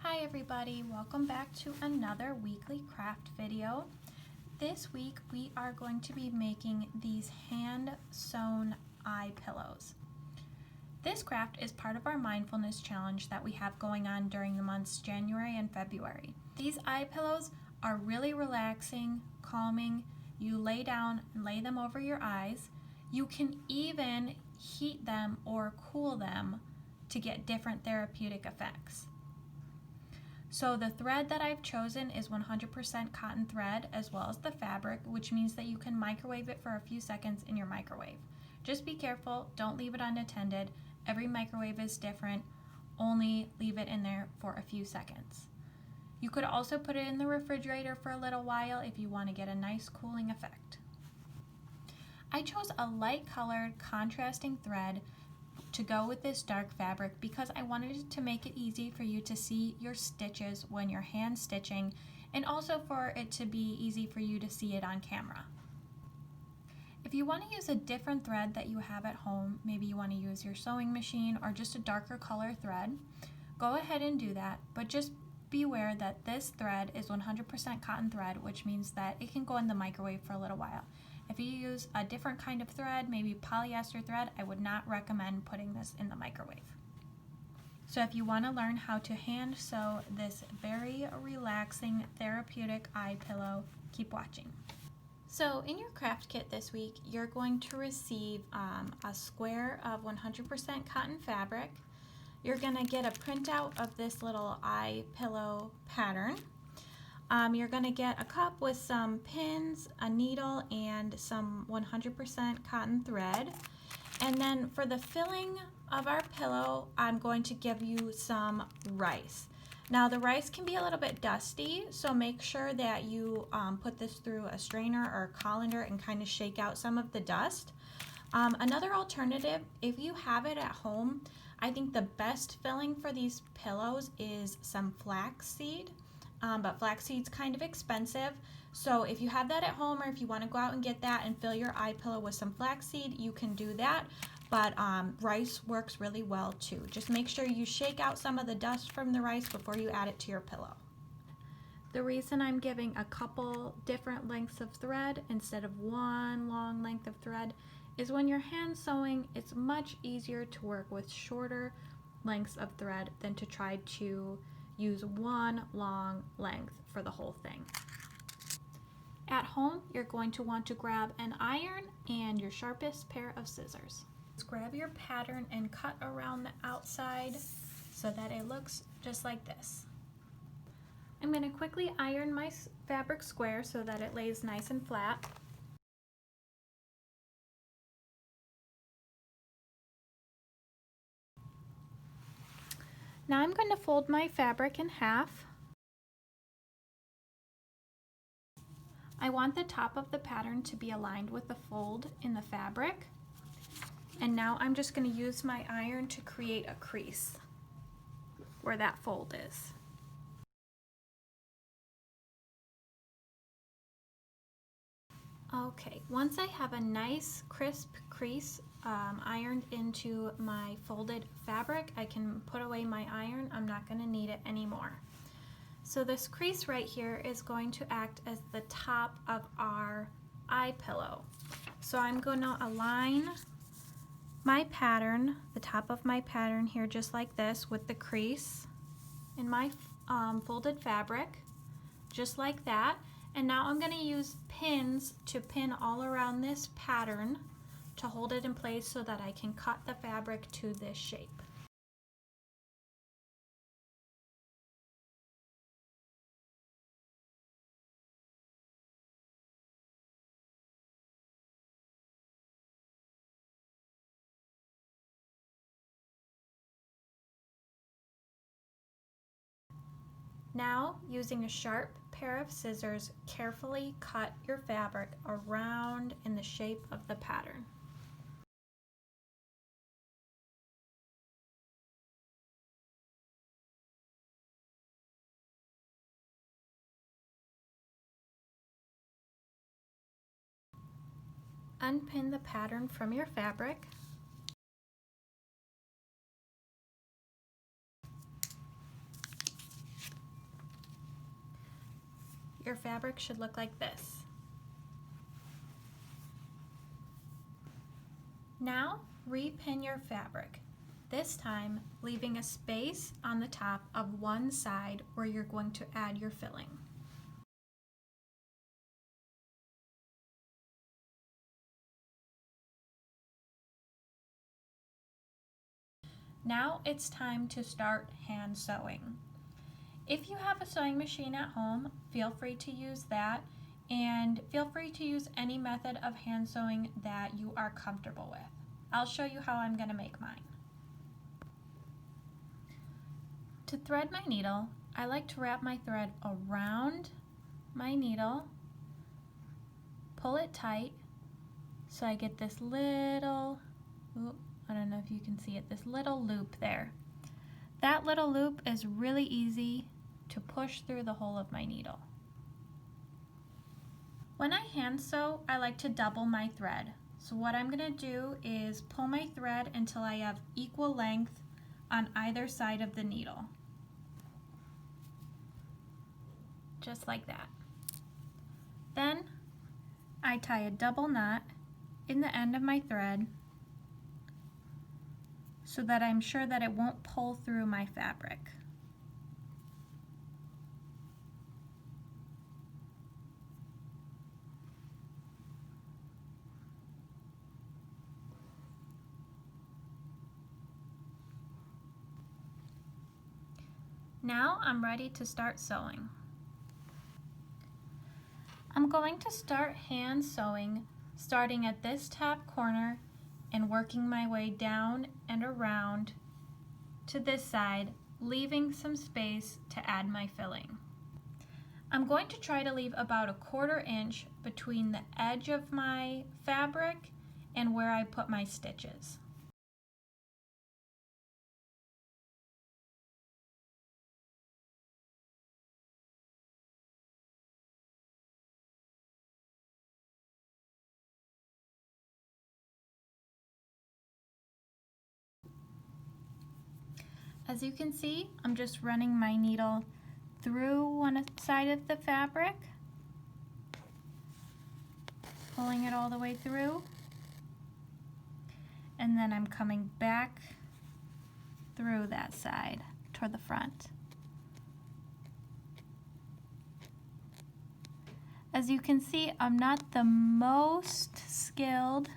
Hi everybody, welcome back to another weekly craft video. This week we are going to be making these hand sewn eye pillows. This craft is part of our mindfulness challenge that we have going on during the months January and February. These eye pillows are really relaxing, calming. You lay down and lay them over your eyes. You can even heat them or cool them to get different therapeutic effects. So the thread that I've chosen is 100% cotton thread, as well as the fabric, which means that you can microwave it for a few seconds in your microwave. Just be careful, don't leave it unattended. Every microwave is different, only leave it in there for a few seconds. You could also put it in the refrigerator for a little while if you want to get a nice cooling effect. I chose a light colored contrasting thread to go with this dark fabric because I wanted to make it easy for you to see your stitches when you're hand stitching, and also for it to be easy for you to see it on camera. If you want to use a different thread that you have at home, maybe you want to use your sewing machine or just a darker color thread, go ahead and do that, but just beware that this thread is 100% cotton thread, which means that it can go in the microwave for a little while. If you use a different kind of thread, maybe polyester thread, I would not recommend putting this in the microwave. So if you want to learn how to hand sew this very relaxing therapeutic eye pillow, keep watching. So in your craft kit this week, you're going to receive a square of 100% cotton fabric. You're going to get a printout of this little eye pillow pattern. You're going to get a cup with some pins, a needle, and some 100% cotton thread. And then for the filling of our pillow, I'm going to give you some rice. Now the rice can be a little bit dusty, so make sure that you put this through a strainer or a colander and kind of shake out some of the dust. Another alternative, if you have it at home, I think the best filling for these pillows is some flaxseed. But flaxseed's kind of expensive, so if you have that at home, or if you want to go out and get that and fill your eye pillow with some flaxseed, you can do that. But rice works really well too. Just make sure you shake out some of the dust from the rice before you add it to your pillow. The reason I'm giving a couple different lengths of thread instead of one long length of thread is when you're hand sewing, it's much easier to work with shorter lengths of thread than to try to use one long length for the whole thing. At home, you're going to want to grab an iron and your sharpest pair of scissors. Just grab your pattern and cut around the outside so that it looks just like this. I'm going to quickly iron my fabric square so that it lays nice and flat. Now I'm going to fold my fabric in half. I want the top of the pattern to be aligned with the fold in the fabric. And now I'm just going to use my iron to create a crease where that fold is. Okay, once I have a nice crisp crease ironed into my folded fabric, I can put away my iron. I'm not going to need it anymore. So this crease right here is going to act as the top of our eye pillow. So I'm going to align my pattern, the top of my pattern here, just like this, with the crease in my folded fabric, just like that. And now I'm going to use pins to pin all around this pattern to hold it in place so that I can cut the fabric to this shape. Now, using a sharp pair of scissors, carefully cut your fabric around in the shape of the pattern. Unpin the pattern from your fabric. your fabric should look like this. Now repin your fabric, this time leaving a space on the top of one side where you're going to add your filling. Now it's time to start hand sewing. If you have a sewing machine at home, feel free to use that, and feel free to use any method of hand sewing that you are comfortable with. I'll show you how I'm going to make mine. To thread my needle, I like to wrap my thread around my needle, pull it tight so I get this little, I don't know if you can see it, this little loop there. That little loop is really easy to push through the hole of my needle. When I hand sew, I like to double my thread. So what I'm going to do is pull my thread until I have equal length on either side of the needle. Just like that. Then I tie a double knot in the end of my thread so that I'm sure that it won't pull through my fabric. Now I'm ready to start sewing. I'm going to start hand sewing, starting at this top corner and working my way down and around to this side, leaving some space to add my filling. I'm going to try to leave about 1/4 inch between the edge of my fabric and where I put my stitches. As you can see, I'm just running my needle through one side of the fabric, pulling it all the way through, and then I'm coming back through that side toward the front. As you can see, I'm not the most skilled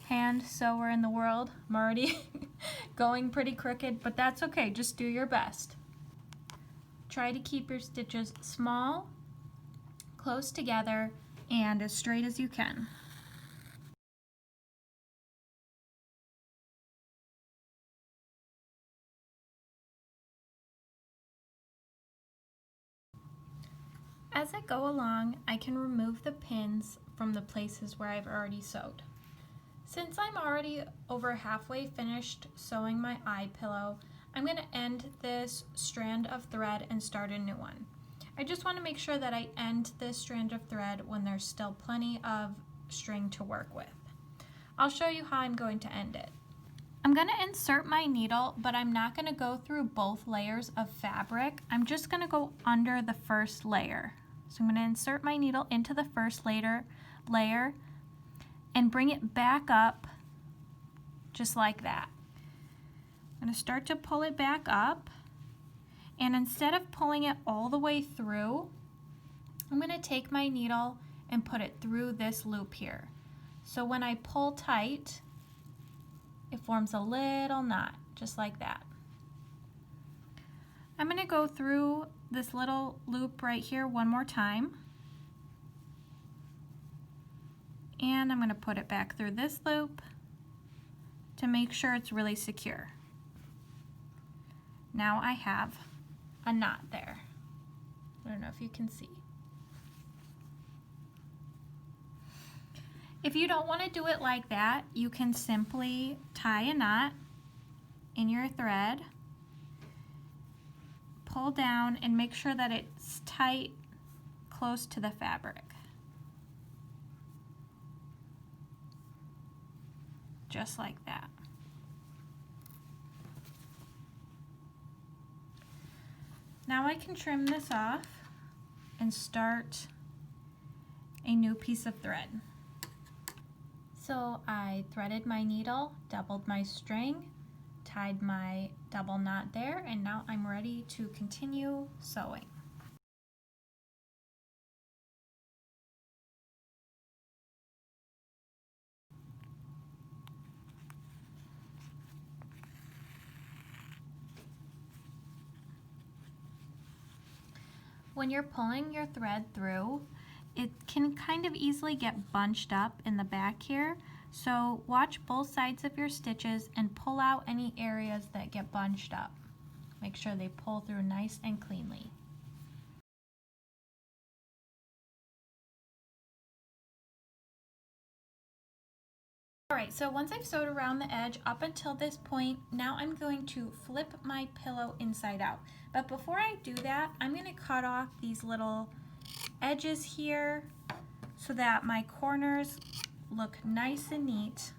hand sewer in the world. I'm already going pretty crooked, but that's okay, just do your best. Try to keep your stitches small, close together, and as straight as you can. As I go along, I can remove the pins from the places where I've already sewed. Since I'm already over halfway finished sewing my eye pillow, I'm going to end this strand of thread and start a new one. I just want to make sure that I end this strand of thread when there's still plenty of string to work with. I'll show you how I'm going to end it. I'm going to insert my needle, but I'm not going to go through both layers of fabric. I'm just going to go under the first layer. So I'm going to insert my needle into the first layer and bring it back up just like that. I'm going to start to pull it back up, and instead of pulling it all the way through, I'm going to take my needle and put it through this loop here. So when I pull tight, it forms a little knot, just like that. I'm going to go through this little loop right here one more time. And I'm going to put it back through this loop to make sure it's really secure. Now I have a knot there. I don't know if you can see. If you don't want to do it like that, you can simply tie a knot in your thread, pull down, and make sure that it's tight close to the fabric. Just like that. Now I can trim this off and start a new piece of thread. So I threaded my needle, doubled my string, tied my double knot there, and now I'm ready to continue sewing. When you're pulling your thread through, it can kind of easily get bunched up in the back here. So watch both sides of your stitches and pull out any areas that get bunched up. Make sure they pull through nice and cleanly. Alright, so once I've sewed around the edge up until this point, now I'm going to flip my pillow inside out. But before I do that, I'm going to cut off these little edges here so that my corners look nice and neat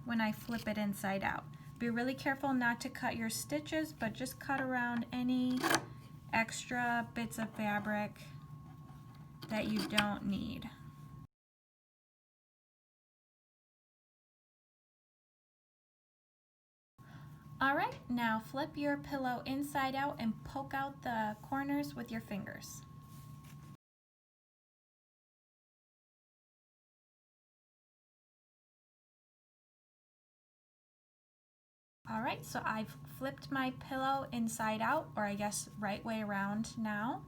when I flip it inside out. Be really careful not to cut your stitches, but just cut around any extra bits of fabric that you don't need. Alright, now flip your pillow inside out and poke out the corners with your fingers. Alright, so I've flipped my pillow inside out, or I guess right way around now,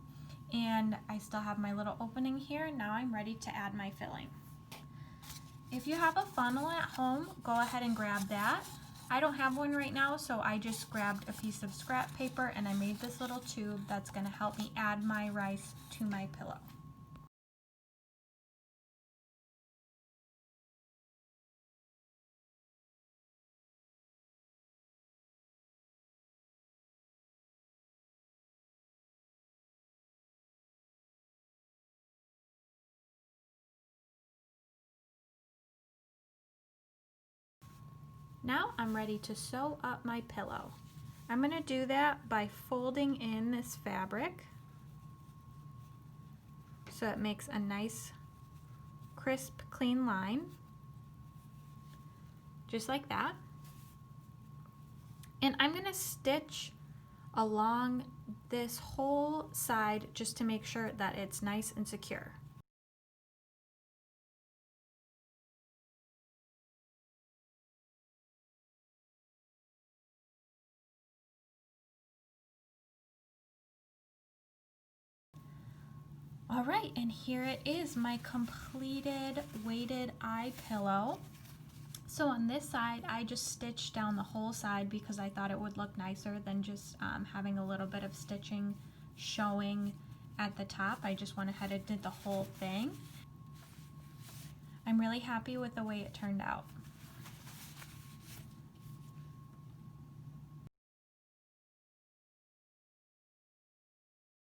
and I still have my little opening here. Now I'm ready to add my filling. If you have a funnel at home, go ahead and grab that. I don't have one right now, so I just grabbed a piece of scrap paper and I made this little tube that's going to help me add my rice to my pillow. Now I'm ready to sew up my pillow. I'm going to do that by folding in this fabric so it makes a nice crisp clean line, just like that. And I'm going to stitch along this whole side just to make sure that it's nice and secure. All right, and here it is, my completed weighted eye pillow. So on this side, I just stitched down the whole side because I thought it would look nicer than just having a little bit of stitching showing at the top. I just went ahead and did the whole thing. I'm really happy with the way it turned out.